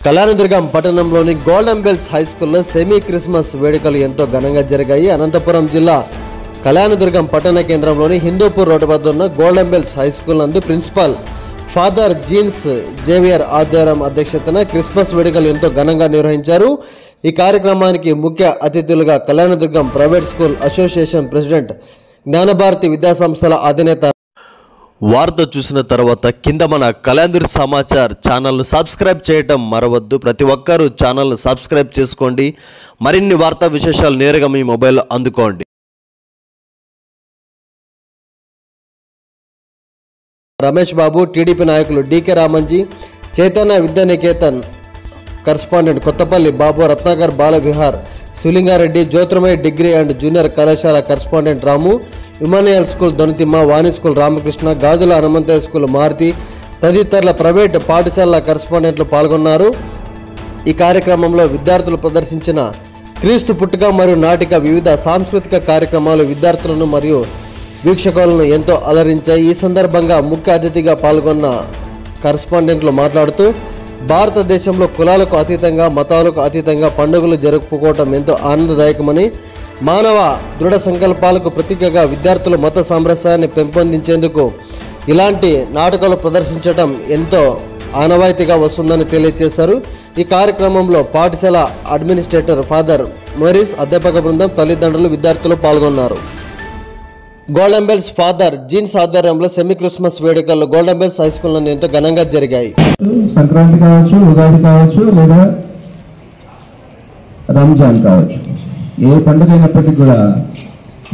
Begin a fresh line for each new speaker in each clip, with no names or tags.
కళ్యాణదుర్గం పట్టణంలోని golden bells high స్కూల్లో semi Christmas వేడుకలు ఎంతో ఘనంగా జరిగాయి. అనంతపురం జిల్లా కళ్యాణదుర్గం పట్టణ కేంద్రంలోని హిందూపూర్ రోడ్డు వద్ద ఉన్న గోల్డెన్ బెల్స్ హై స్కూల్ నందు ప్రిన్సిపాల్ ఫాదర్ జీన్స్ జేవియర్ ఆధ్వర్యం అధ్యక్షతన క్రిస్మస్ వేడుకలు ఎంతో ఘనంగా నిర్వహించారు. ఈ కార్యక్రమానికి ముఖ్య అతిథులుగా Kalyandurgam private school association president Gnanabharathi విద్యాసంస్థల అధినేత. వార్త చూసిన తర్వాత కింద మన కళ్యాణదుర్గ సమాచార్ ఛానల్ను సబ్స్క్రైబ్ చేయటం మరవద్దు. ప్రతి ఒక్కరూ ఛానల్ను సబ్స్క్రైబ్ చేసుకోండి. మరిన్ని వార్తా విశేషాలు నేరుగా మీ మొబైల్లో అందుకోండి. రమేష్ బాబు, టీడీపీ నాయకులు DK Ramanji, Chaitanya Vidyaniketan correspondent Kothapalli Babu, Ratnakar Balavihar, Sivalinga Reddy, Jyothirmaya degree and junior కళాశాల correspondent Ramu, Emmanuel school Donathimma, Vani school Ramakrishna, Gajula Hanumanthaiah school Maruthi తదితరుల ప్రైవేట్ పాఠశాలల కరస్పాండెంట్లు పాల్గొన్నారు. ఈ కార్యక్రమంలో విద్యార్థులు ప్రదర్శించిన క్రీస్తు పుట్టుక మరియు నాటిక వివిధ సాంస్కృతిక కార్యక్రమాలు విద్యార్థులను మరియు వీక్షకులను ఎంతో అలరించాయి. ఈ సందర్భంగా ముఖ్య అతిథిగా పాల్గొన్న కరస్పాండెంట్లు మాట్లాడుతూ భారతదేశంలో కులాలకు అతీతంగా మతాలకు అతీతంగా పండుగలు జరుపుకోవటం ఎంతో ఆనందదాయకమని, మానవ దృఢ సంకల్పాలకు ప్రతీకగా విద్యార్థులు మత సామరస్యాన్ని పెంపొందించేందుకు ఇలాంటి నాటకాలు ప్రదర్శించడం ఎంతో ఆనవాయితీగా వస్తుందని తెలియజేశారు. ఈ కార్యక్రమంలో పాఠశాల అడ్మినిస్ట్రేటర్ ఫాదర్ మోరిస్, అధ్యాపక బృందం, తల్లిదండ్రులు, విద్యార్థులు పాల్గొన్నారు. గోల్డెన్ బెల్స్ ఫాదర్ జీన్స్ ఆధ్వర్యంలో సెమీ క్రిస్మస్ వేడుకలు గోల్డెన్ బెల్స్ హై స్కూల్ నందు ఎంతో ఘనంగా జరిగాయి.
సంక్రాంతి కావచ్చు, ఉగాది కావచ్చు, లేదా రంజాన్ కావచ్చు, ఏ పండుగ అయినప్పటికీ కూడా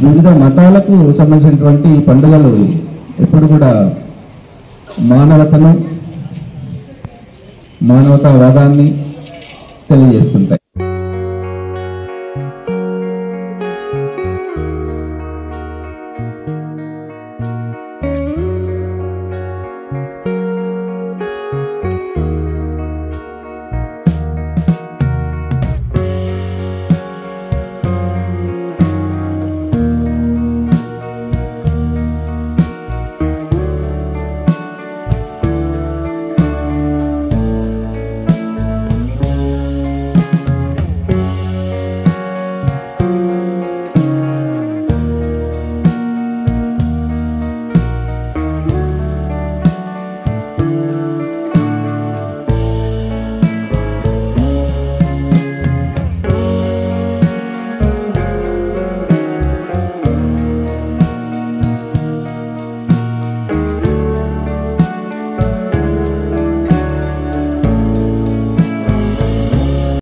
వివిధ మతాలకు సంబంధించినటువంటి పండుగలు ఎప్పుడు కూడా మానవతావాదాన్ని తెలియజేస్తుంటాయి.